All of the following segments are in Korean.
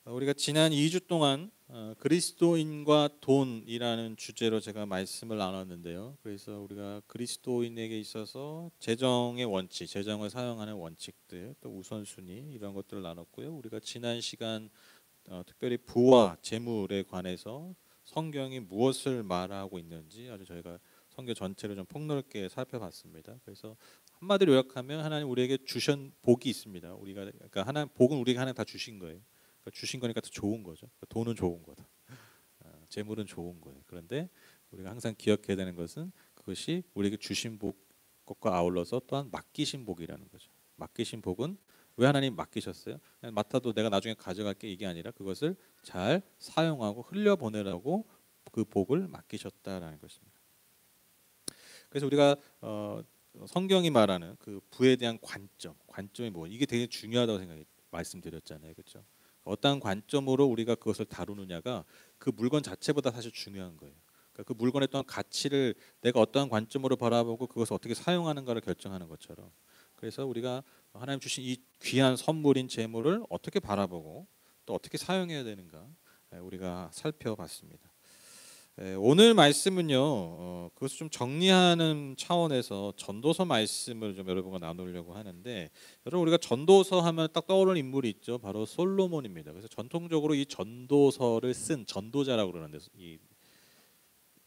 우리가 지난 2주 동안 그리스도인과 돈이라는 주제로 제가 말씀을 나눴는데요. 그래서 우리가 그리스도인에게 있어서 재정의 원칙, 재정을 사용하는 원칙들, 또 우선순위 이런 것들을 나눴고요. 우리가 지난 시간 특별히 부와 재물에 관해서 성경이 무엇을 말하고 있는지 아주 저희가 성경 전체를 좀 폭넓게 살펴봤습니다. 그래서 한마디로 요약하면 하나님 우리에게 주신 복이 있습니다. 우리가 그러니까 하나님 복은 우리가 하나님 다 주신 거예요. 그러니까 주신 거니까 더 좋은 거죠. 돈은 좋은 거다. 재물은 좋은 거예요. 그런데 우리가 항상 기억해야 되는 것은 그것이 우리에게 주신 것과 아울러서 또한 맡기신 복이라는 거죠. 맡기신 복은 왜 하나님 맡기셨어요? 그냥 맡아도 내가 나중에 가져갈게 이게 아니라 그것을 잘 사용하고 흘려보내라고 그 복을 맡기셨다라는 것입니다. 그래서 우리가 성경이 말하는 그 부에 대한 관점이 뭐 이게 되게 중요하다고 말씀드렸잖아요, 그렇죠? 어떠한 관점으로 우리가 그것을 다루느냐가 그 물건 자체보다 사실 중요한 거예요. 그러니까 그 물건의 또한 가치를 내가 어떠한 관점으로 바라보고 그것을 어떻게 사용하는가를 결정하는 것처럼. 그래서 우리가 하나님 주신 이 귀한 선물인 재물을 어떻게 바라보고 또 어떻게 사용해야 되는가 우리가 살펴봤습니다. 오늘 말씀은요, 그것을 좀 정리하는 차원에서 전도서 말씀을 좀 여러분과 나누려고 하는데, 여러분 우리가 전도서 하면 딱 떠오르는 인물이 있죠, 바로 솔로몬입니다. 그래서 전통적으로 이 전도서를 쓴 전도자라고 그러는데, 이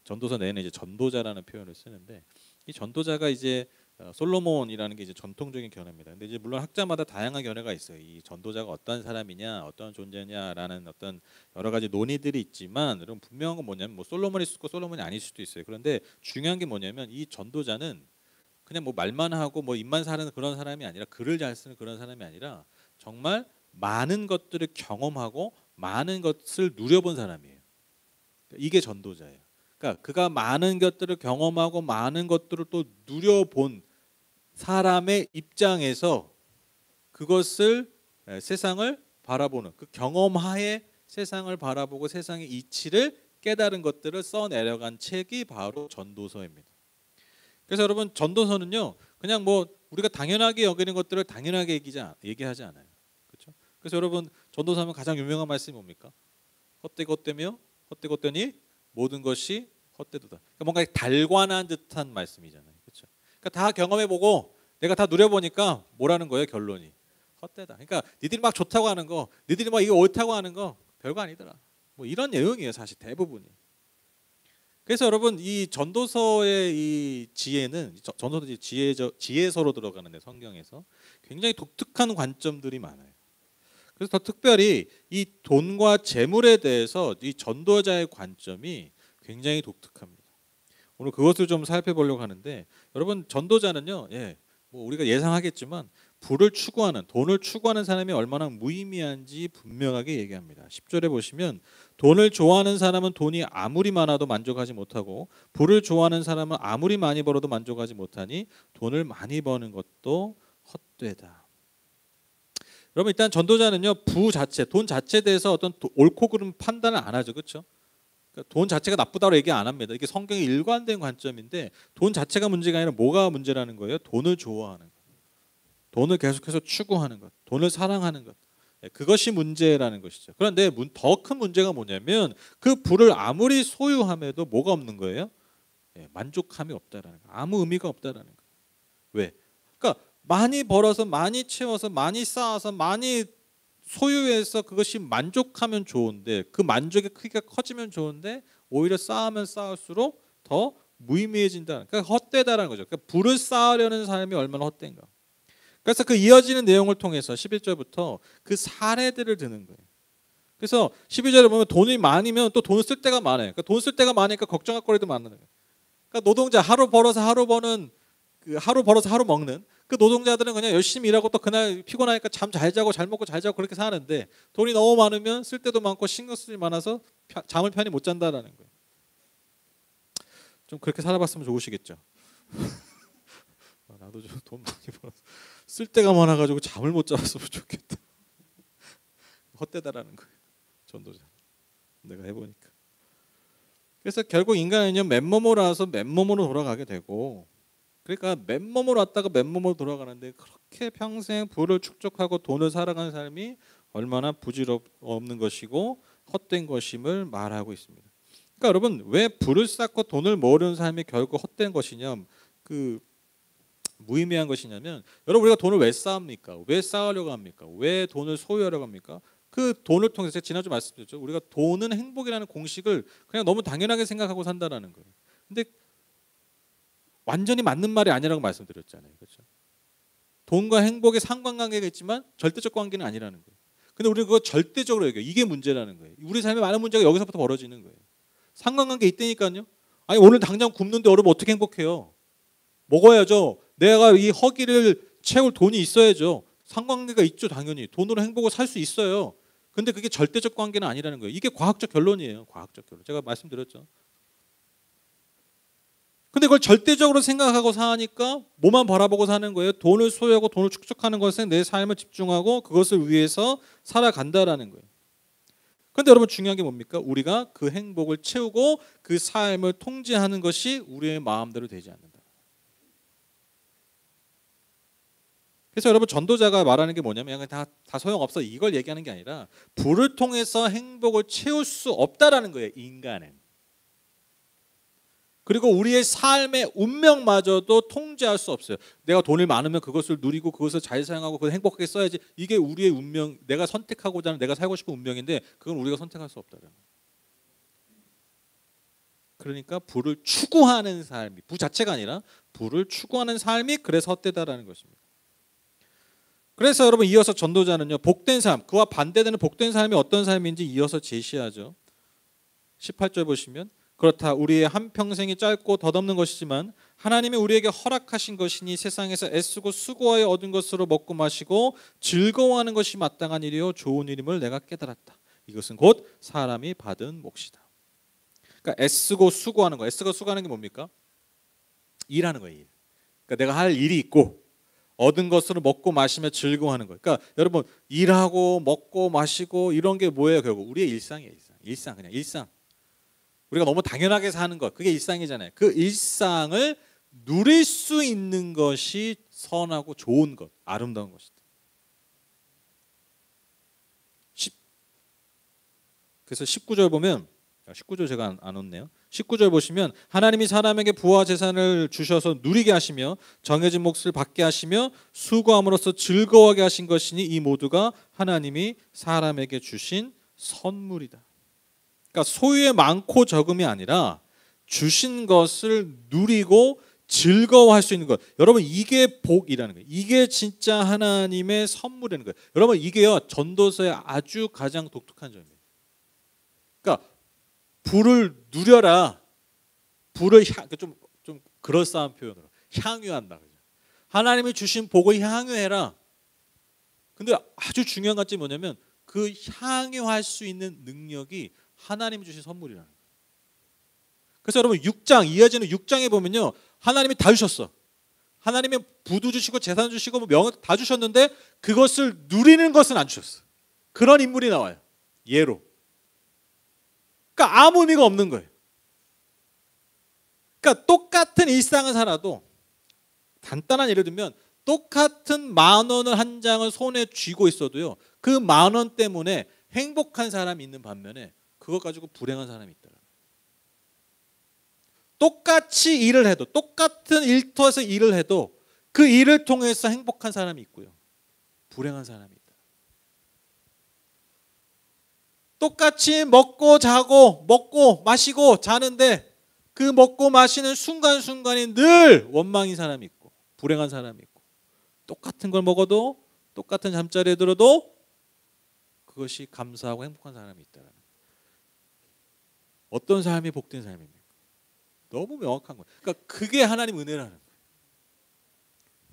전도서 내내 이제 전도자라는 표현을 쓰는데, 이 전도자가 이제 솔로몬이라는 게 이제 전통적인 견해입니다. 근데 이제 물론 학자마다 다양한 견해가 있어요. 이 전도자가 어떤 사람이냐, 어떤 존재냐라는 어떤 여러 가지 논의들이 있지만, 여러분 분명한 건 뭐냐면 뭐 솔로몬이 있고 솔로몬이 아닐 수도 있어요. 그런데 중요한 게 뭐냐면 이 전도자는 그냥 뭐 말만 하고 뭐 입만 사는 그런 사람이 아니라 글을 잘 쓰는 그런 사람이 아니라 정말 많은 것들을 경험하고 많은 것을 누려본 사람이에요. 이게 전도자예요. 그러니까 그가 많은 것들을 경험하고 많은 것들을 또 누려본 사람의 입장에서 그것을 세상을 바라보는 그 경험하에 세상을 바라보고 세상의 이치를 깨달은 것들을 써내려간 책이 바로 전도서입니다. 그래서 여러분 전도서는요 그냥 뭐 우리가 당연하게 여기는 것들을 당연하게 얘기하지 않아요. 그렇죠? 그래서 여러분 전도서하면 가장 유명한 말씀이 뭡니까? 헛되고 헛되며 헛되고 헛되니 모든 것이 헛되도다. 그러니까 뭔가 달관한 듯한 말씀이잖아요. 그렇죠? 그러니까 다 경험해보고 내가 다 누려보니까 뭐라는 거예요? 결론이 헛되다. 그러니까 니들이 막 좋다고 하는 거, 니들이 막 이거 옳다고 하는 거 별거 아니더라. 뭐 이런 내용이에요. 사실 대부분이. 그래서 여러분 이 전도서의 이 지혜는 전도서 지혜서로 들어가는데 성경에서 굉장히 독특한 관점들이 많아요. 그래서 더 특별히 이 돈과 재물에 대해서 이 전도자의 관점이 굉장히 독특합니다. 오늘 그것을 좀 살펴보려고 하는데 여러분 전도자는요, 뭐 우리가 예상하겠지만 부를 추구하는 돈을 추구하는 사람이 얼마나 무의미한지 분명하게 얘기합니다. 10절에 보시면 돈을 좋아하는 사람은 돈이 아무리 많아도 만족하지 못하고 부를 좋아하는 사람은 아무리 많이 벌어도 만족하지 못하니 돈을 많이 버는 것도 헛되다. 여러분 일단 전도자는요 부 자체, 돈 자체에 대해서 어떤 옳고 그름 판단을 안 하죠, 그렇죠? 그러니까 돈 자체가 나쁘다고 얘기 안 합니다. 이게 성경의 일관된 관점인데 돈 자체가 문제가 아니라 뭐가 문제라는 거예요? 돈을 좋아하는 것, 돈을 계속해서 추구하는 것, 돈을 사랑하는 것, 그것이 문제라는 것이죠. 그런데 더 큰 문제가 뭐냐면 그 부를 아무리 소유함에도 뭐가 없는 거예요? 만족함이 없다라는 거, 아무 의미가 없다라는 거. 왜? 그러니까 많이 벌어서 많이 채워서 많이 쌓아서 많이 소유해서 그것이 만족하면 좋은데 그 만족의 크기가 커지면 좋은데 오히려 쌓으면 쌓을수록 더 무의미해진다. 그러니까 헛되다라는 거죠. 그러니까 부를 쌓으려는 삶이 얼마나 헛된가. 그래서 그 이어지는 내용을 통해서 11절부터 그 사례들을 드는 거예요. 그래서 12절에 보면 돈이 많으면 또 돈을 쓸 때가 많아요. 그러니까 돈 쓸 때가 많으니까 걱정할 거리도 많은 거예요. 그러니까 노동자 하루 벌어서 하루 버는 하루 벌어서 하루 먹는 그 노동자들은 그냥 열심히 일하고 또 그날 피곤하니까 잠 잘 자고 잘 먹고 잘 자고 그렇게 사는데 돈이 너무 많으면 쓸 때도 많고 신경 쓸 일이 많아서 잠을 편히 못 잔다라는 거예요. 좀 그렇게 살아봤으면 좋으시겠죠. 나도 좀 돈 많이 벌어서 쓸 때가 많아가지고 잠을 못 자봤으면 좋겠다. 헛되다라는 거예요. 전도자. 내가 해보니까. 그래서 결국 인간은요 맨몸으로 맨몸으로 돌아가게 되고 그러니까 맨몸으로 왔다가 맨몸으로 돌아가는데 그렇게 평생 부를 축적하고 돈을 살아가는 삶이 얼마나 부질없는 것이고 헛된 것임을 말하고 있습니다. 그러니까 여러분, 왜 부를 쌓고 돈을 모으는 삶이 결국 헛된 것이냐, 무의미한 것이냐면, 여러분 우리가 돈을 왜 쌓습니까? 왜 쌓으려고 합니까? 왜 돈을 소유하려고 합니까? 그 돈을 통해서 제가 지난주 말씀드렸죠. 우리가 돈은 행복이라는 공식을 그냥 너무 당연하게 생각하고 산다라는 거예요. 근데 완전히 맞는 말이 아니라고 말씀드렸잖아요. 그렇죠? 돈과 행복의 상관관계가 있지만 절대적 관계는 아니라는 거예요. 근데 우리는 그거 절대적으로 여겨요. 이게 문제라는 거예요. 우리 삶에 많은 문제가 여기서부터 벌어지는 거예요. 상관관계 있다니까요. 아니 오늘 당장 굶는데 여러분 어떻게 행복해요? 먹어야죠. 내가 이 허기를 채울 돈이 있어야죠. 상관관계가 있죠, 당연히. 돈으로 행복을 살 수 있어요. 근데 그게 절대적 관계는 아니라는 거예요. 이게 과학적 결론이에요. 과학적 결론. 제가 말씀드렸죠. 근데 그걸 절대적으로 생각하고 사니까 뭐만 바라보고 사는 거예요. 돈을 소유하고 돈을 축적하는 것에 내 삶을 집중하고 그것을 위해서 살아간다라는 거예요. 그런데 여러분 중요한 게 뭡니까? 우리가 그 행복을 채우고 그 삶을 통제하는 것이 우리의 마음대로 되지 않는다. 그래서 여러분 전도자가 말하는 게 뭐냐면 다 소용없어 이걸 얘기하는 게 아니라 부를 통해서 행복을 채울 수 없다라는 거예요. 인간은. 그리고 우리의 삶의 운명마저도 통제할 수 없어요. 내가 돈을 많으면 그것을 누리고 그것을 잘 사용하고 그걸 행복하게 써야지. 이게 우리의 운명, 내가 선택하고자 하는 내가 살고 싶은 운명인데 그건 우리가 선택할 수 없다는 거예요. 그러니까 부를 추구하는 삶이, 부 자체가 아니라 부를 추구하는 삶이 그래서 헛되다라는 것입니다. 그래서 여러분 이어서 전도자는요, 복된 삶, 그와 반대되는 복된 삶이 어떤 삶인지 이어서 제시하죠. 18절 보시면, 그렇다 우리의 한평생이 짧고 덧없는 것이지만 하나님이 우리에게 허락하신 것이니 세상에서 애쓰고 수고하여 얻은 것으로 먹고 마시고 즐거워하는 것이 마땅한 일이요 좋은 일임을 내가 깨달았다. 이것은 곧 사람이 받은 몫이다. 그러니까 애쓰고 수고하는 거, 애쓰고 수고하는 게 뭡니까? 일하는 거예요. 일. 그러니까 내가 할 일이 있고 얻은 것으로 먹고 마시며 즐거워하는 거예요. 그러니까 여러분 일하고 먹고 마시고 이런 게 뭐예요? 결국 우리의 일상이에요. 일상 그냥 일상. 우리가 너무 당연하게 사는 것, 그게 일상이잖아요. 그 일상을 누릴 수 있는 것이 선하고 좋은 것, 아름다운 것이다. 그래서 19절 보면, 19절 제가 안 왔네요. 19절 보시면 하나님이 사람에게 부와 재산을 주셔서 누리게 하시며 정해진 몫을 받게 하시며 수고함으로써 즐거워하게 하신 것이니 이 모두가 하나님이 사람에게 주신 선물이다. 그러니까 소유의 많고 적음이 아니라 주신 것을 누리고 즐거워할 수 있는 것. 여러분 이게 복이라는 거예요. 이게 진짜 하나님의 선물이라는 거예요. 여러분 이게요 전도서의 아주 가장 독특한 점이에요. 그러니까 부를 누려라. 부를 좀 그럴싸한 표현으로 향유한다. 하나님이 주신 복을 향유해라. 근데 아주 중요한 것이 뭐냐면 그 향유할 수 있는 능력이 하나님이 주신 선물이라는 거예요. 그래서 여러분 6장 이어지는 6장에 보면요 하나님이 다 주셨어. 하나님이 부도 주시고 재산 주시고 뭐 명예 다 주셨는데 그것을 누리는 것은 안 주셨어. 그런 인물이 나와요. 예로. 그러니까 아무 의미가 없는 거예요. 그러니까 똑같은 일상을 살아도 간단한 예를 들면 똑같은 10,000원을 한 장을 손에 쥐고 있어도요 그 10,000원 때문에 행복한 사람이 있는 반면에 그것 가지고 불행한 사람이 있다. 똑같이 일을 해도 똑같은 일터에서 일을 해도 그 일을 통해서 행복한 사람이 있고요. 불행한 사람이 있다. 똑같이 먹고 자고 먹고 마시고 자는데 그 먹고 마시는 순간순간이 늘 원망인 사람이 있고 불행한 사람이 있고 똑같은 걸 먹어도 똑같은 잠자리에 들어도 그것이 감사하고 행복한 사람이 있다. 어떤 삶이 복된 삶입니까? 너무 명확한 거예요. 그러니까 그게 하나님 은혜라는 거예요.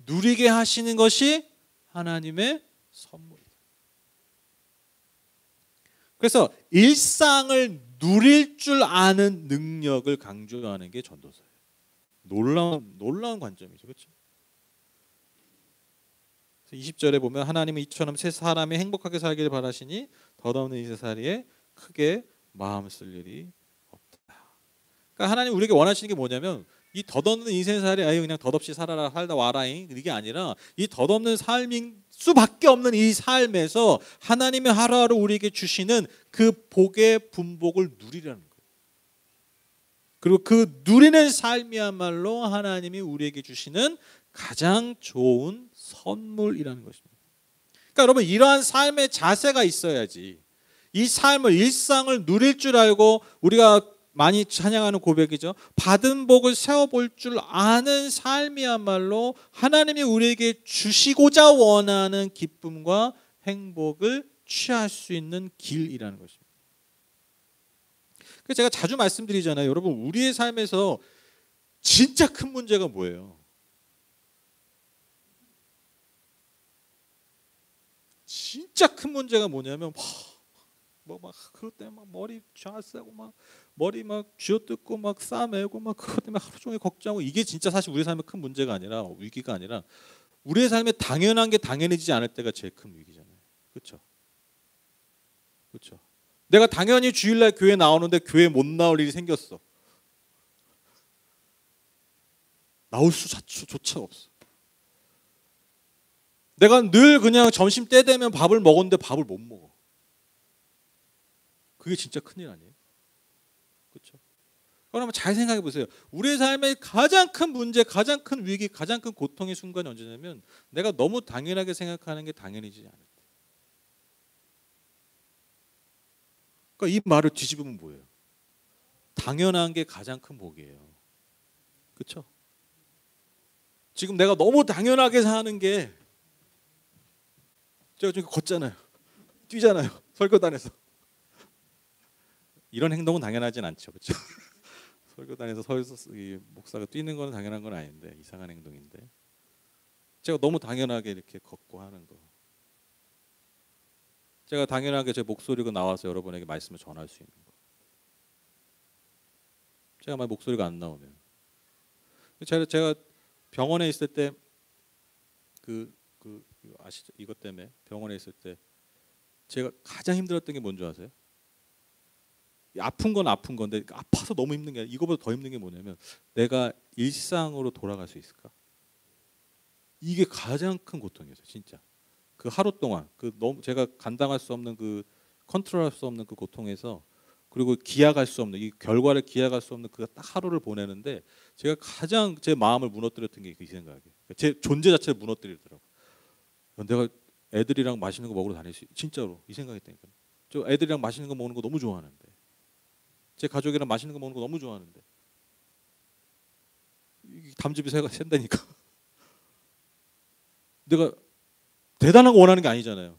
누리게 하시는 것이 하나님의 선물이다. 그래서 일상을 누릴 줄 아는 능력을 강조하는 게 전도서예요. 놀라운 관점이죠. 그렇죠? 20절에 보면 하나님은 이처럼 새 사람이 행복하게 살기를 바라시니 덧없는 이 세상에 크게 마음 쓸 일이 그러니까 하나님 우리에게 원하시는 게 뭐냐면 이 덧없는 인생살이 아예 그냥 덧없이 살다 와라잉 이게 아니라 이 덧없는 수밖에 없는 이 삶에서 하나님의 하루하루 우리에게 주시는 그 복의 분복을 누리라는 거예요. 그리고 그 누리는 삶이야말로 하나님이 우리에게 주시는 가장 좋은 선물이라는 것입니다. 그러니까 여러분, 이러한 삶의 자세가 있어야지 이 삶을, 일상을 누릴 줄 알고, 우리가 많이 찬양하는 고백이죠. 받은 복을 세워볼 줄 아는 삶이야말로 하나님이 우리에게 주시고자 원하는 기쁨과 행복을 취할 수 있는 길이라는 것입니다. 그래서 제가 자주 말씀드리잖아요. 여러분, 우리의 삶에서 진짜 큰 문제가 뭐예요? 진짜 큰 문제가 뭐냐면 막 그것 때문에 막 머리 쥐어쓰고 막 머리 막 쥐어뜯고 막 싸매고 막 그것 때문에 하루 종일 걱정하고, 이게 진짜 사실 우리 삶의 큰 문제가 아니라, 위기가 아니라 우리의 삶에 당연한 게 당연해지지 않을 때가 제일 큰 위기잖아요. 그렇죠? 그렇죠? 내가 당연히 주일날 교회 나오는데 교회 못 나올 일이 생겼어. 나올 수조차 없어. 내가 늘 그냥 점심 때 되면 밥을 먹었는데 밥을 못 먹어. 그게 진짜 큰일 아니에요? 그렇죠? 그러면 잘 생각해 보세요. 우리의 삶의 가장 큰 문제, 가장 큰 위기, 가장 큰 고통의 순간이 언제냐면 내가 너무 당연하게 생각하는 게 당연해지지 않을 때. 그러니까 이 말을 뒤집으면 뭐예요? 당연한 게 가장 큰 복이에요. 그렇죠? 지금 내가 너무 당연하게 사는 게, 제가 지금 걷잖아요. 뛰잖아요. 설교단에서. 이런 행동은 당연하진 않죠. 그렇죠? 설교단에서 목사가 뛰는 건 당연한 건 아닌데, 이상한 행동인데, 제가 너무 당연하게 이렇게 걷고 하는 거, 제가 당연하게 제 목소리가 나와서 여러분에게 말씀을 전할 수 있는 거, 제가 만약 목소리가 안 나오면, 제가 병원에 있을 때 아시죠? 이것 때문에 병원에 있을 때 제가 가장 힘들었던 게 뭔지 아세요? 아픈 건 아픈 건데 아파서 너무 힘든 게 아니라, 이거보다 더 힘든 게 뭐냐면 내가 일상으로 돌아갈 수 있을까? 이게 가장 큰 고통이었어요. 진짜 그 하루 동안 너무 제가 감당할 수 없는, 컨트롤할 수 없는 그 고통에서, 그리고 기약할 수 없는, 이 결과를 기약할 수 없는 그 딱 하루를 보내는데, 제가 가장 제 마음을 무너뜨렸던 게 이 생각이에요. 제 존재 자체를 무너뜨리더라고요. 내가 애들이랑 맛있는 거 먹으러 다닐 수, 진짜로 이 생각했다니까요. 저 애들이랑 맛있는 거 먹는 거 너무 좋아하는데, 제 가족이랑 맛있는 거 먹는 거 너무 좋아하는데 담즙이 샌다니까. 내가 대단한 거 원하는 게 아니잖아요.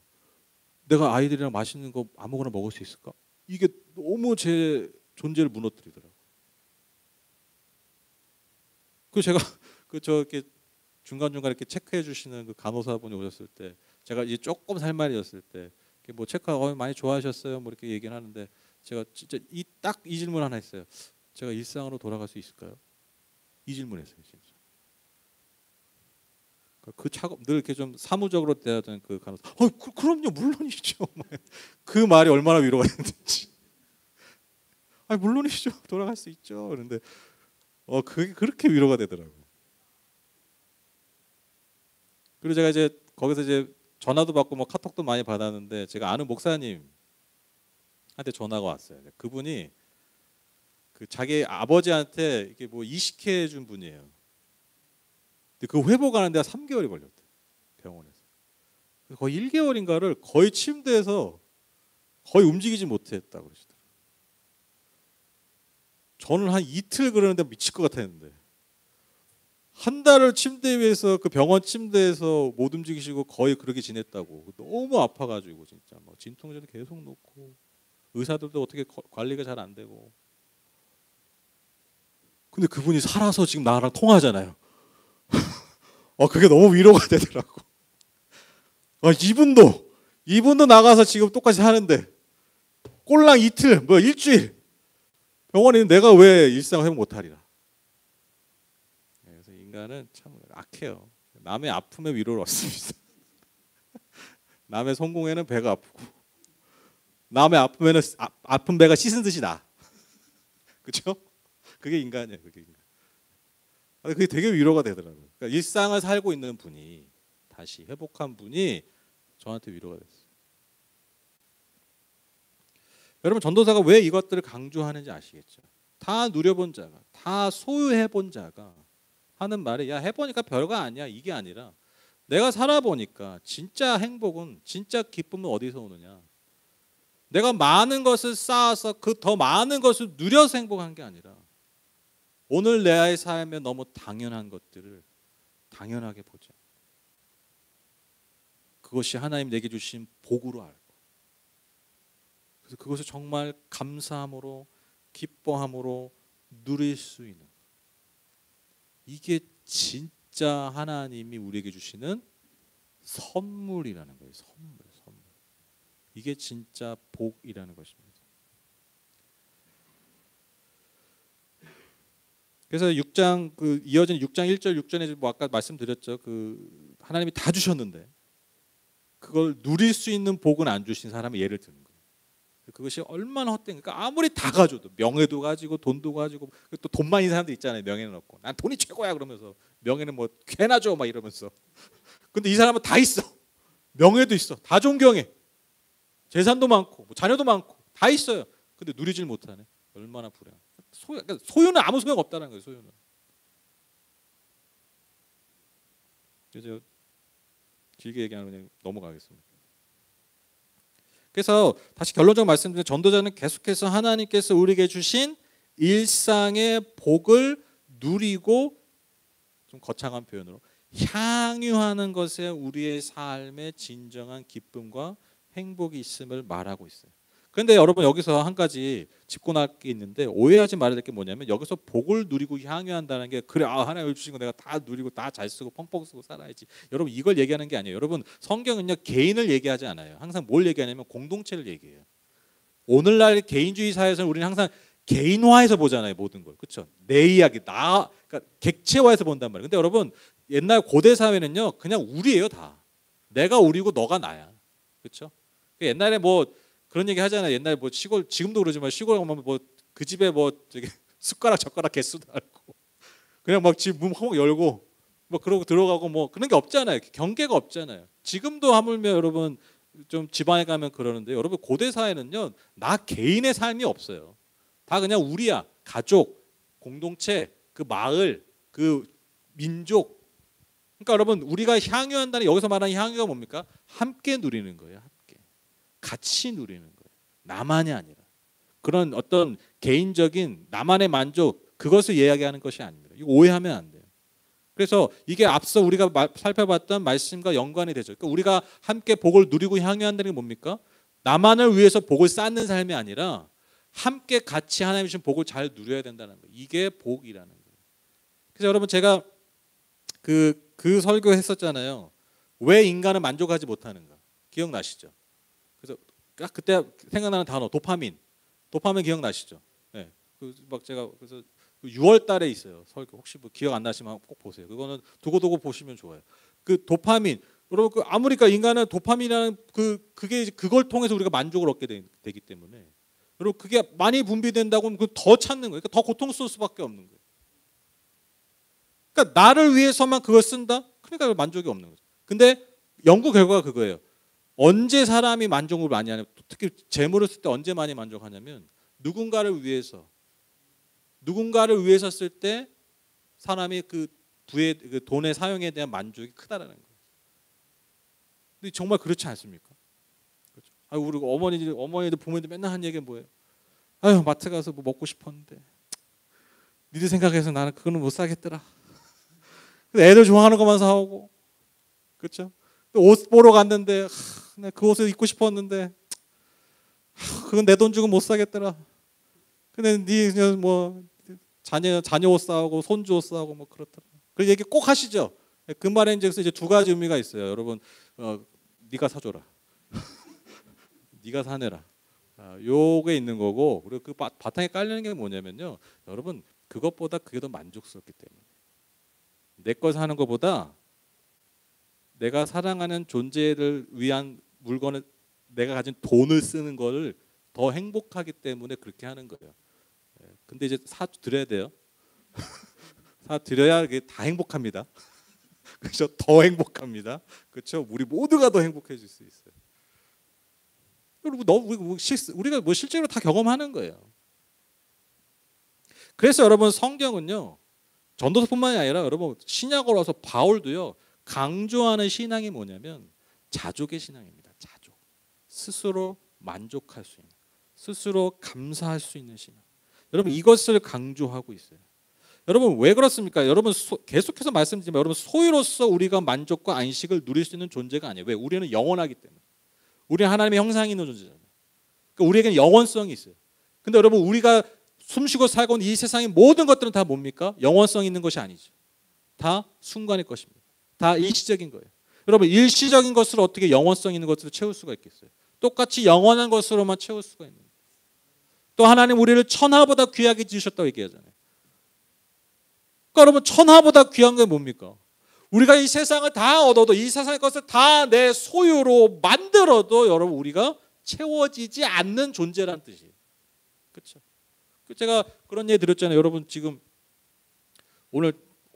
내가 아이들이랑 맛있는 거 아무거나 먹을 수 있을까? 이게 너무 제 존재를 무너뜨리더라고요. 제가 이렇게 중간중간 이렇게 체크해 주시는 그 간호사분이 오셨을 때, 제가 이제 조금 살말이었을 때 뭐 체크하고 많이 좋아하셨어요, 뭐 이렇게 얘기를 하는데, 제가 진짜 딱 이 질문 하나 했어요. 제가 일상으로 돌아갈 수 있을까요? 이 질문했어요, 진짜. 그 차가 늘 이렇게 좀 사무적으로 대하던 그 간호사, 그럼요, 물론이죠. 그 말이 얼마나 위로가 됐는지. 물론이죠, 돌아갈 수 있죠. 그런데 그게 그렇게 위로가 되더라고요. 그리고 제가 이제 거기서 이제 전화도 받고 뭐 카톡도 많이 받았는데, 제가 아는 목사님한테 전화가 왔어요. 그분이 자기 아버지한테 이게 뭐 이식해 준 분이에요. 근데 그 회복하는데 3개월이 걸렸대, 병원에서. 거의 1개월인가를 거의 침대에서 거의 움직이지 못했다고 그러시더라고요. 저는 한 이틀 그러는데 미칠 것 같았는데, 한 달을 침대 위에서, 그 병원 침대에서 못 움직이시고 거의 그렇게 지냈다고. 너무 아파가지고 진짜 막 진통제도 계속 놓고, 의사들도 어떻게 관리가 잘 안 되고. 근데 그분이 살아서 지금 나랑 통화하잖아요. 그게 너무 위로가 되더라고. 이분도 나가서 지금 똑같이 사는데, 꼴랑 이틀, 뭐 일주일 병원에 있는 내가 왜 일상 회복 못하리라. 그래서 인간은 참 악해요. 남의 아픔에 위로를 얻습니다. 남의 성공에는 배가 아프고, 남의 아픔에는 아픈 배가 씻은 듯이 나. 그렇죠? 그게 인간이에요. 그게 되게 위로가 되더라고요. 그러니까 일상을 살고 있는 분이 다시 회복한 분이 저한테 위로가 됐어요. 여러분 전도사가 왜 이것들을 강조하는지 아시겠죠? 다 누려본 자가, 다 소유해본 자가 하는 말이 야 해보니까 별거 아니야 이게 아니라 내가 살아보니까 진짜 행복은 진짜 기쁨은 어디서 오느냐? 내가 많은 것을 쌓아서 그 더 많은 것을 누려서 행복한 게 아니라 오늘 내 삶에 너무 당연한 것들을 당연하게 보자. 그것이 하나님 내게 주신 복으로 알고 그래서 그것을 정말 감사함으로 기뻐함으로 누릴 수 있는 이게 진짜 하나님이 우리에게 주시는 선물이라는 거예요. 선물. 이게 진짜 복이라는 것입니다. 그래서 6장 이어진 6장 1절 6절에 뭐 아까 말씀드렸죠. 그 하나님이 다 주셨는데 그걸 누릴 수 있는 복은 안 주신 사람의 예를 드는 거예요. 그것이 얼마나 헛된 그러니까 아무리 다 가져도 명예도 가지고 돈도 가지고 또 돈 많은 사람도 있잖아요. 명예는 없고 난 돈이 최고야 그러면서 명예는 뭐 꽤나 줘 막 이러면서 근데 이 사람은 다 있어. 명예도 있어. 다 존경해. 재산도 많고 뭐 자녀도 많고 다 있어요. 근데 누리질 못하네. 얼마나 불행해. 그러니까 소유는 아무 소용 없다는 거예요. 소유는. 그래서 길게 얘기하면 그냥 넘어가겠습니다. 그래서 다시 결론적으로 말씀드리면 전도자는 계속해서 하나님께서 우리에게 주신 일상의 복을 누리고 좀 거창한 표현으로 향유하는 것에 우리의 삶의 진정한 기쁨과 행복이 있음을 말하고 있어요. 그런데 여러분 여기서 한 가지 짚고 나갈 게 있는데 오해하지 말아야 될 게 뭐냐면 여기서 복을 누리고 향유한다는 게 그래 하나님 주신 거 내가 다 누리고 다 잘 쓰고 펑펑 쓰고 살아야지. 여러분 이걸 얘기하는 게 아니에요. 여러분 성경은요 개인을 얘기하지 않아요. 항상 뭘 얘기하냐면 공동체를 얘기해요. 오늘날 개인주의 사회에서는 우리는 항상 개인화해서 보잖아요. 모든 걸. 그렇죠? 내 이야기 그러니까 객체화해서 본단 말이에요. 근데 여러분 옛날 고대 사회는요 그냥 우리예요 다. 내가 우리고 너가 나야. 그렇죠? 옛날에 뭐 그런 얘기 하잖아요. 옛날에 뭐 시골 지금도 그러지만 시골 가면 뭐 그 집에 뭐 저기 숟가락 젓가락 개수도 알고 그냥 막 집 문 허벅 열고 뭐 그러고 들어가고 뭐 그런 게 없잖아요. 경계가 없잖아요. 지금도 하물며 여러분 좀 지방에 가면 그러는데 여러분 고대 사회는요 나 개인의 삶이 없어요. 다 그냥 우리야. 가족, 공동체, 그 마을, 그 민족. 그러니까 여러분 우리가 향유한다는 여기서 말하는 향유가 뭡니까? 함께 누리는 거예요. 같이 누리는 거예요. 나만이 아니라 그런 어떤 개인적인 나만의 만족 그것을 이야기하는 것이 아닙니다. 이거 오해하면 안 돼요. 그래서 이게 앞서 우리가 살펴봤던 말씀과 연관이 되죠. 그러니까 우리가 함께 복을 누리고 향유한다는 게 뭡니까? 나만을 위해서 복을 쌓는 삶이 아니라 함께 같이 하나님 주신 복을 잘 누려야 된다는 거예요. 이게 복이라는 거예요. 그래서 여러분 제가 그 설교했었잖아요. 왜 인간은 만족하지 못하는가? 기억나시죠? 그래서 딱 그때 생각나는 단어 도파민 기억나시죠? 네. 막 제가 그래서 6월달에 있어요 설교. 혹시 뭐 기억 안 나시면 꼭 보세요. 그거는 두고두고 보시면 좋아요. 그 도파민 여러분 아무리 인간은 도파민이라는 그게 그걸 통해서 우리가 만족을 얻게 되기 때문에 여러분 그게 많이 분비된다고 하면 더 찾는 거예요. 그러니까 더 고통스러울 수밖에 없는 거예요. 그러니까 나를 위해서만 그걸 쓴다? 그러니까 만족이 없는 거죠. 근데 연구 결과가 그거예요. 언제 사람이 만족을 많이 하냐면 특히 재물을 쓸 때 언제 많이 만족하냐면 누군가를 위해서 쓸 때 사람이 그 돈의 사용에 대한 만족이 크다라는 거예요. 근데 정말 그렇지 않습니까? 그렇죠? 우리 어머니들 부모님들 맨날 하는 얘기가 뭐예요? 아유 마트 가서 뭐 먹고 싶었는데 니들 생각해서 나는 그거는 못 사겠더라. 애들 좋아하는 것만 사오고 그렇죠? 옷 보러 갔는데 그 옷을 입고 싶었는데 그건 내 돈 주고 못 사겠더라. 근데 네 뭐 자녀 옷 사오고 손주 옷 사오고 뭐 그렇더라. 그 얘기 꼭 하시죠. 그 말에 이제 두 가지 의미가 있어요. 여러분 네가 사줘라. 네가 사내라. 요게 있는 거고 그리고 그 바탕에 깔리는 게 뭐냐면요. 여러분 그것보다 그게 더 만족스럽기 때문에 내 거 사는 것보다 내가 사랑하는 존재를 위한 물건을 내가 가진 돈을 쓰는 거를 더 행복하기 때문에 그렇게 하는 거예요. 근데 이제 사 드려야 돼요. 사 드려야 이게 다 행복합니다. 그렇죠? 더 행복합니다. 그렇죠? 우리 모두가 더 행복해질 수 있어요. 우리가 뭐 실제로 다 경험하는 거예요. 그래서 여러분 성경은요, 전도서뿐만이 아니라 여러분 신약으로 와서 바울도요 강조하는 신앙이 뭐냐면 자족의 신앙입니다. 자족. 스스로 만족할 수 있는, 스스로 감사할 수 있는 신앙. 여러분 이것을 강조하고 있어요. 여러분 왜 그렇습니까? 여러분 계속해서 말씀드리지만 여러분 소유로서 우리가 만족과 안식을 누릴 수 있는 존재가 아니에요. 왜? 우리는 영원하기 때문에. 우리는 하나님의 형상이 있는 존재잖아요. 그러니까 우리에게는 영원성이 있어요. 근데 여러분 우리가 숨쉬고 살고 있는 이 세상의 모든 것들은 다 뭡니까? 영원성 있는 것이 아니죠. 다 순간의 것입니다. 다 일시적인 거예요. 여러분 일시적인 것을 어떻게 영원성 있는 것으로 채울 수가 있겠어요? 똑같이 영원한 것으로만 채울 수가 있는 거예요. 또 하나님 우리를 천하보다 귀하게 지으셨다고 얘기하잖아요. 그러니까 여러분 천하보다 귀한 게 뭡니까? 우리가 이 세상을 다 얻어도 이 세상의 것을 다 내 소유로 만들어도 여러분 우리가 채워지지 않는 존재란 뜻이에요. 그렇죠? 제가 그런 얘기 드렸잖아요. 여러분 지금 오늘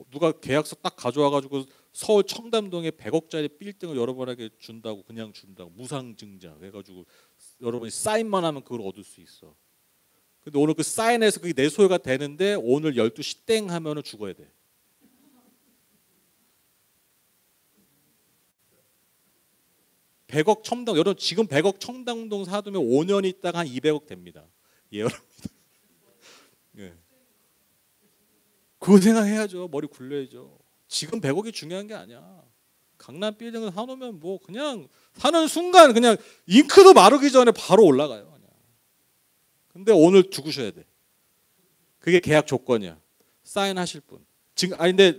누가 계약서 딱 가져와가지고 서울 청담동에 100억짜리 빌딩을 여러분에게 준다고 그냥 준다고 무상증자 해가지고 여러분이 사인만 하면 그걸 얻을 수 있어. 근데 오늘 그 사인해서 그게 내 소유가 되는데 오늘 12시 땡 하면은 죽어야 돼. 여러분 지금 100억 청담동 사두면 5년 있다가 한 200억 됩니다. 예, 여러분. 예. 그거 생각해야죠. 머리 굴려야죠. 지금 100억이 중요한 게 아니야. 강남 빌딩을 사놓으면 뭐 그냥 사는 순간 그냥 잉크도 마르기 전에 바로 올라가요. 그냥. 근데 오늘 죽으셔야 돼. 그게 계약 조건이야. 사인하실 분. 지금 근데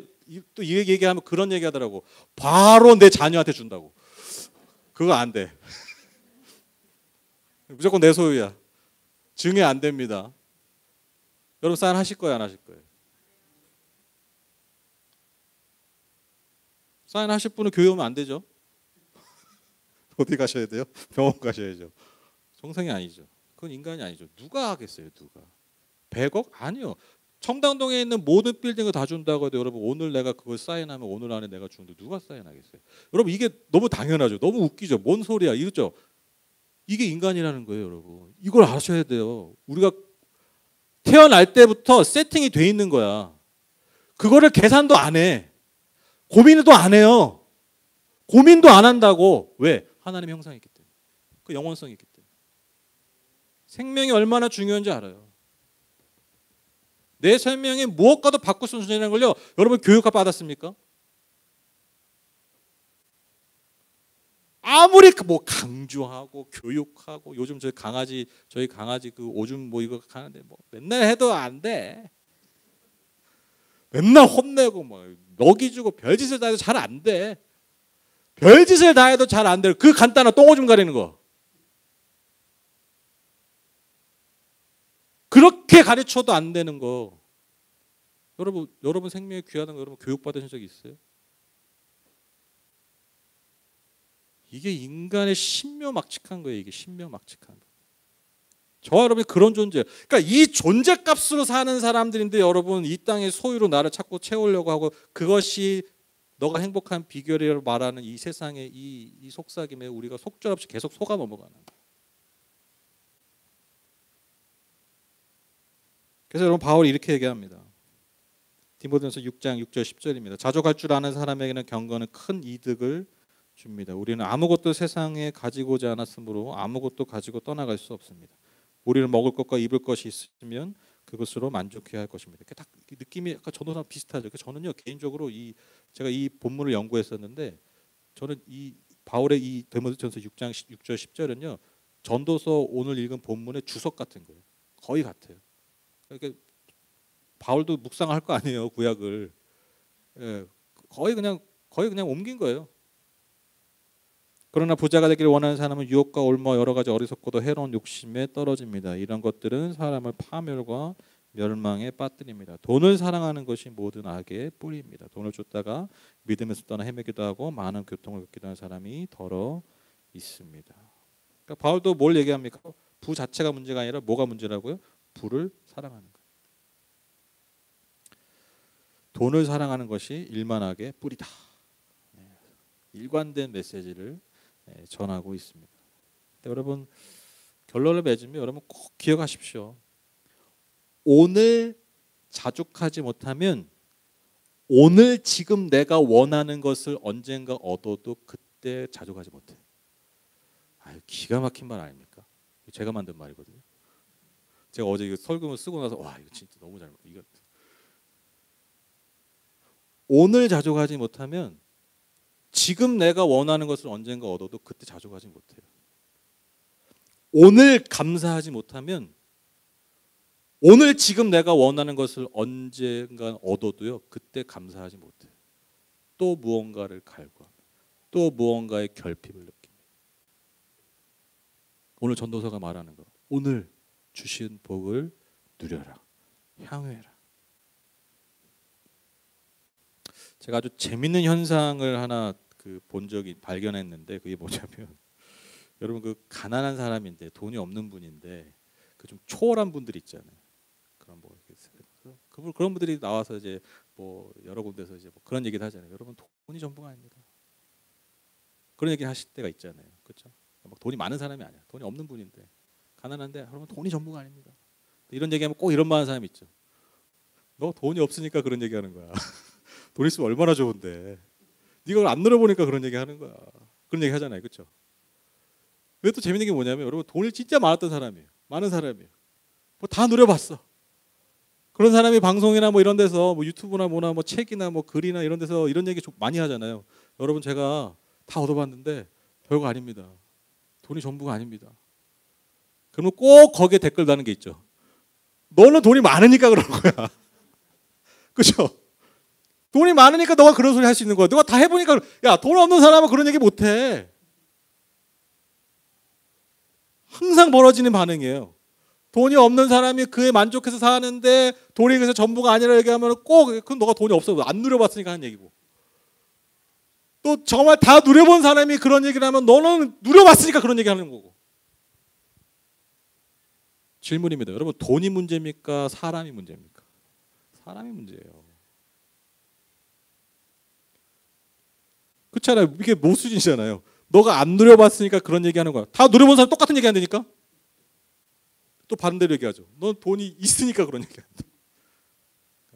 또 이 얘기하면 그런 얘기하더라고. 바로 내 자녀한테 준다고. 그거 안 돼. 무조건 내 소유야. 증여 안 됩니다. 여러분 사인하실 거예요, 안 하실 거예요? 사인하실 분은 교회 오면 안 되죠. 어디 가셔야 돼요? 병원 가셔야죠. 정상이 아니죠. 그건 인간이 아니죠. 누가 하겠어요, 누가? 100억? 아니요. 청담동에 있는 모든 빌딩을 다 준다고 해도 여러분 오늘 내가 그걸 사인하면 오늘 안에 내가 주는데 누가 사인하겠어요? 여러분 이게 너무 당연하죠. 너무 웃기죠. 뭔 소리야 이렇죠. 이게 인간이라는 거예요, 여러분. 이걸 아셔야 돼요. 우리가 태어날 때부터 세팅이 돼 있는 거야. 그거를 계산도 안 해. 고민도 안 해요. 고민도 안 한다고. 왜? 하나님의 형상이 있기 때문에. 그 영원성이 있기 때문에. 생명이 얼마나 중요한지 알아요. 내 생명이 무엇과도 바꿀 수 없는 존재라는 걸요. 여러분 교육학 받았습니까? 아무리 뭐 강조하고 교육하고 요즘 저희 강아지 그 오줌 뭐 이거 가는데 뭐 맨날 해도 안 돼. 맨날 혼내고 뭐 먹이 주고 별짓을 다 해도 잘 안 돼. 별짓을 다 해도 잘 안 돼. 그 간단한 똥오줌 가리는 거. 그렇게 가르쳐도 안 되는 거. 여러분 생명이 귀하다는 거 여러분 교육 받으신 적 있어요? 이게 인간의 신묘막측한 거예요. 이게 신묘막측한 거. 저와 여러분이 그런 존재예요. 그러니까 이 존재값으로 사는 사람들인데 여러분 이 땅의 소유로 나를 찾고 채우려고 하고 그것이 너가 행복한 비결이라고 말하는 이 세상의 이 속삭임에 우리가 속절없이 계속 속아 넘어가는 거예요. 그래서 여러분 바울이 이렇게 얘기합니다. 디모데전서 6장 6절 10절입니다. 자족할 줄 아는 사람에게는 경건은 큰 이득을 줍니다. 우리는 아무것도 세상에 가지고지 않았으므로 아무것도 가지고 떠나갈 수 없습니다. 우리는 먹을 것과 입을 것이 있으면 그것으로 만족해야 할 것입니다. 딱 느낌이 아까 전도사랑 비슷하죠. 저는요 개인적으로 제가 이 본문을 연구했었는데 저는 이 바울의 이 디모데전서 6장 6절 10절은요 전도서 오늘 읽은 본문의 주석 같은 거예요. 거의 같아요. 그러니까 바울도 묵상할 거 아니에요 구약을. 예, 거의 그냥 옮긴 거예요. 그러나 부자가 되기를 원하는 사람은 유혹과 올무 여러 가지 어리석고도 해로운 욕심에 떨어집니다. 이런 것들은 사람을 파멸과 멸망에 빠뜨립니다. 돈을 사랑하는 것이 모든 악의 뿌리입니다. 돈을 쫓다가 믿음에서 떠나 헤매기도 하고 많은 고통을 겪기도 하는 사람이 더러 있습니다. 그러니까 바울도 뭘 얘기합니까? 부 자체가 문제가 아니라 뭐가 문제라고요? 부를 사랑하는 거예요. 돈을 사랑하는 것이 일만악의 뿌리다. 일관된 메시지를 전하고 있습니다. 여러분 결론을 맺으면 여러분 꼭 기억하십시오. 오늘 자족하지 못하면 오늘 지금 내가 원하는 것을 언젠가 얻어도 그때 자족하지 못해. 기가 막힌 말 아닙니까? 제가 만든 말이거든요. 제가 어제 이거 설교를 쓰고 나서 와 이거 진짜 너무 잘 이거 오늘 자족하지 못하면 지금 내가 원하는 것을 언젠가 얻어도 그때 자족하지 못해요. 오늘 감사하지 못하면 오늘 지금 내가 원하는 것을 언젠가 얻어도요 그때 감사하지 못해요. 또 무언가를 갈구하며 또 무언가의 결핍을 느낍니다. 오늘 전도서가 말하는 거 오늘 주신 복을 누려라 향유해라. 제가 아주 재밌는 현상을 하나 본 적이 발견했는데 그게 뭐냐면 여러분 그 가난한 사람인데 돈이 없는 분인데 그 좀 초월한 분들이 있잖아요. 그런 분들이 나와서 이제 뭐 여러 군데서 이제 뭐 그런 얘기를 하잖아요. 여러분 돈이 전부가 아닙니다. 그런 얘기 하실 때가 있잖아요. 그렇죠? 막 돈이 많은 사람이 아니야. 돈이 없는 분인데 가난한데 여러분 돈이 전부가 아닙니다. 이런 얘기하면 꼭 이런 말 하는 사람이 있죠. 너 돈이 없으니까 그런 얘기하는 거야. 돈 있으면 얼마나 좋은데. 네가 그걸 안 늘어보니까 그런 얘기하는 거야. 그런 얘기 하잖아요. 그렇죠? 왜 또 재밌는 게 뭐냐면 여러분 돈이 진짜 많았던 사람이에요. 많은 사람이에요. 뭐 다 누려봤어. 그런 사람이 방송이나 뭐 이런 데서 뭐 유튜브나 뭐나 뭐 책이나 뭐 글이나 이런 데서 이런 얘기 좀 많이 하잖아요. 여러분 제가 다 얻어봤는데 별거 아닙니다. 돈이 전부가 아닙니다. 그러면 꼭 거기에 댓글 다는 게 있죠. 너는 돈이 많으니까 그런 거야. 그렇죠? 돈이 많으니까 너가 그런 소리 할 수 있는 거야. 너가 다 해보니까 야 돈 없는 사람은 그런 얘기 못해. 항상 벌어지는 반응이에요. 돈이 없는 사람이 그에 만족해서 사는데 돈이 그래서 전부가 아니라 얘기하면 꼭 그건 너가 돈이 없어 안 누려봤으니까 하는 얘기고 또 정말 다 누려본 사람이 그런 얘기를 하면 너는 누려봤으니까 그런 얘기 하는 거고. 질문입니다. 여러분 돈이 문제입니까? 사람이 문제입니까? 사람이 문제예요. 그렇잖아요. 이게 모순이잖아요. 너가 안 누려봤으니까 그런 얘기하는 거야. 다 누려본 사람 똑같은 얘기 한다니까? 또 반대로 얘기하죠. 넌 돈이 있으니까 그런 얘기한다.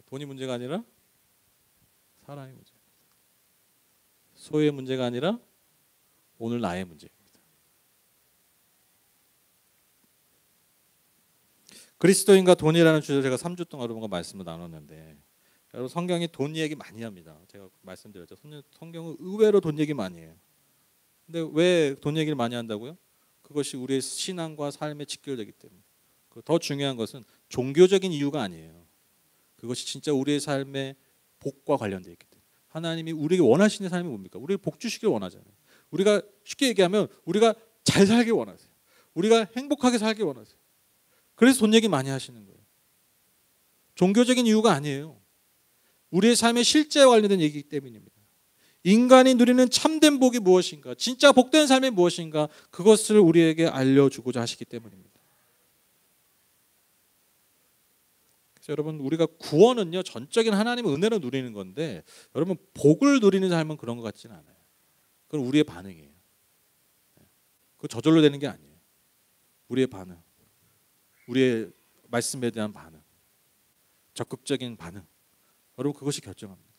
돈이 문제가 아니라 사람이 문제. 소유의 문제가 아니라 오늘 나의 문제입니다. 그리스도인과 돈이라는 주제로 제가 3주 동안 여러분과 말씀을 나눴는데 여러분 성경이 돈 얘기 많이 합니다. 제가 말씀드렸죠. 성경은 의외로 돈 얘기 많이 해요. 근데 왜 돈 얘기를 많이 한다고요? 그것이 우리의 신앙과 삶에 직결되기 때문에. 더 중요한 것은 종교적인 이유가 아니에요. 그것이 진짜 우리의 삶의 복과 관련되어 있기 때문에. 하나님이 우리에게 원하시는 삶이 뭡니까? 우리에게 복 주시길 원하잖아요. 우리가 쉽게 얘기하면 우리가 잘 살길 원하세요. 우리가 행복하게 살길 원하세요. 그래서 돈 얘기 많이 하시는 거예요. 종교적인 이유가 아니에요. 우리의 삶의 실제와 관련된 얘기이기 때문입니다. 인간이 누리는 참된 복이 무엇인가, 진짜 복된 삶이 무엇인가, 그것을 우리에게 알려주고자 하시기 때문입니다. 그래서 여러분 우리가 구원은요 전적인 하나님의 은혜로 누리는 건데 여러분 복을 누리는 삶은 그런 것 같지는 않아요. 그건 우리의 반응이에요. 그거 저절로 되는 게 아니에요. 우리의 반응, 우리의 말씀에 대한 반응, 적극적인 반응, 여러분 그것이 결정합니다.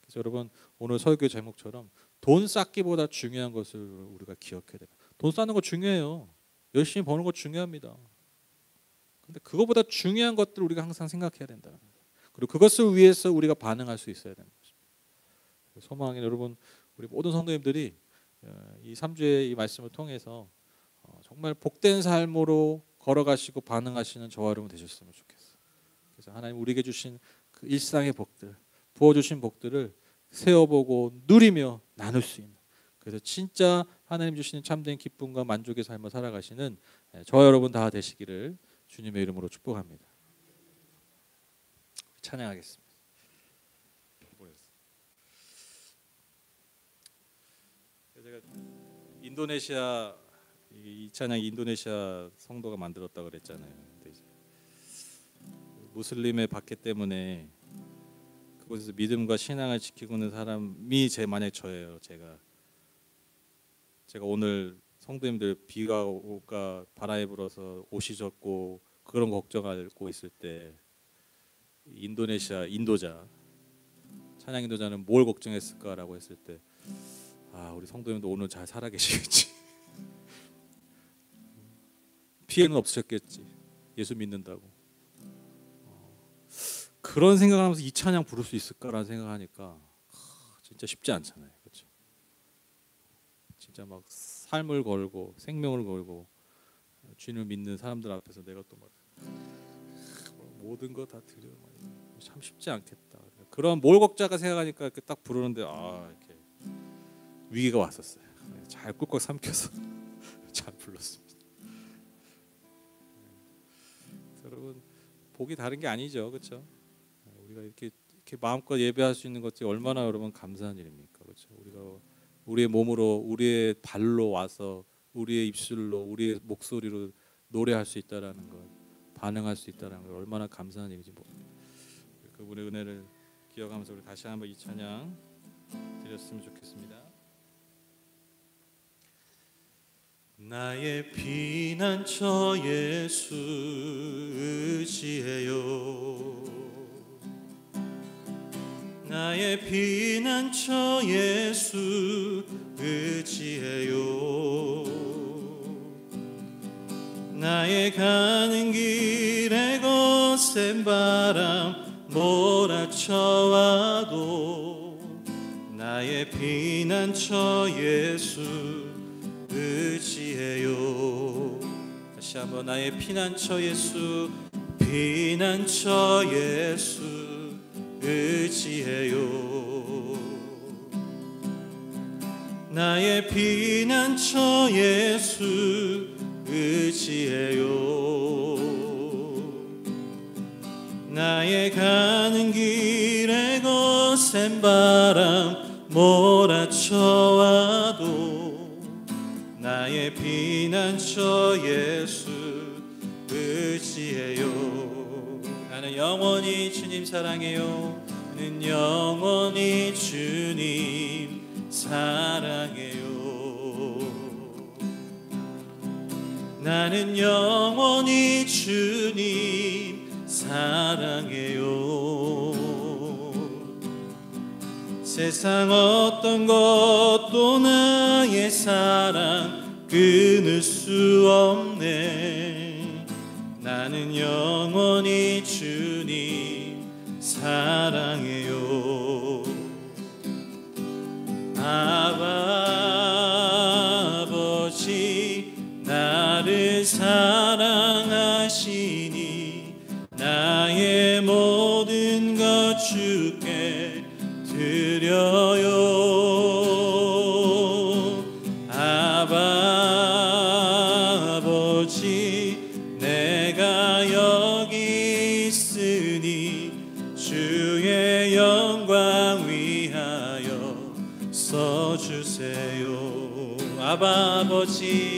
그래서 여러분 오늘 설교 제목처럼 돈 쌓기보다 중요한 것을 우리가 기억해야 돼요. 돈 쌓는 거 중요해요. 열심히 버는 거 중요합니다. 근데 그거보다 중요한 것들을 우리가 항상 생각해야 된다. 그리고 그것을 위해서 우리가 반응할 수 있어야 되는 것입니다. 소망하는 여러분, 우리 모든 성도님들이 이 3주의 이 말씀을 통해서 정말 복된 삶으로 걸어가시고 반응하시는 저와 여러분 되셨으면 좋겠어요. 그래서 하나님 우리에게 주신 그 일상의 복들, 부어주신 복들을 세어보고 누리며 나눌 수 있는, 그래서 진짜 하나님 주시는 참된 기쁨과 만족의 삶을 살아가시는 저와 여러분 다 되시기를 주님의 이름으로 축복합니다. 찬양하겠습니다. 제가 인도네시아 이 찬양이 인도네시아 성도가 만들었다 그랬잖아요. 무슬림의 박해 때문에 그곳에서 믿음과 신앙을 지키고 있는 사람이 만약 저예요. 제가 제가 오늘 성도님들 비가 올까 바람이 불어서 옷이 젖고 그런 걱정하고 있을 때 인도네시아 인도자 찬양 인도자는 뭘 걱정했을까라고 했을 때 우리 성도님도 오늘 잘 살아 계시겠지. 피해는 없으셨겠지. 예수 믿는다고. 그런 생각하면서 이 찬양 부를 수 있을까라는 생각하니까 진짜 쉽지 않잖아요. 그렇죠? 진짜 막 삶을 걸고 생명을 걸고 주님을 믿는 사람들 앞에서 내가 또 막 모든 거 다 드려 참 쉽지 않겠다. 그런 몰곡자가 생각하니까 이렇게 딱 부르는데 이렇게 위기가 왔었어요. 잘 꿀꺽 삼켜서 잘 불렀습니다. 여러분 복이 다른 게 아니죠, 그렇죠? 우리가 이렇게 마음껏 예배할 수 있는 것이 얼마나 여러분 감사한 일입니까, 그렇죠? 우리가 우리의 몸으로, 우리의 발로 와서, 우리의 입술로, 우리의 목소리로 노래할 수 있다라는 것, 반응할 수 있다라는 것 얼마나 감사한 일인지 그분의 은혜를 기억하면서 우리 다시 한번 이 찬양 드렸으면 좋겠습니다. 나의 피난처 예수 의지해요. 나의 피난처 예수 의지해요. 나의 가는 길에 거센 바람 몰아쳐와도 나의 피난처 예수 의지해요. 다시 한번 나의 피난처 예수 피난처 예수 의지해요. 나의 피난처 예수 의지해요. 나의 가는 길에 거센 바람 몰아쳐와도 나의 피난처 예수 의지해요. 나는 영원히 주님 사랑해요. 나는 영원히 주님 사랑해요. 나는 영원히 주님 사랑해요. 세상 어떤 것도 나의 사랑 끊을 수 없네. 나는 영원히 주님 사랑해요. 아버지 나를 사랑하시니 나의 모든 것 주께 드려요. 아버지 내가 여기 있으니 주의 영광 위하여 써주세요. 아버지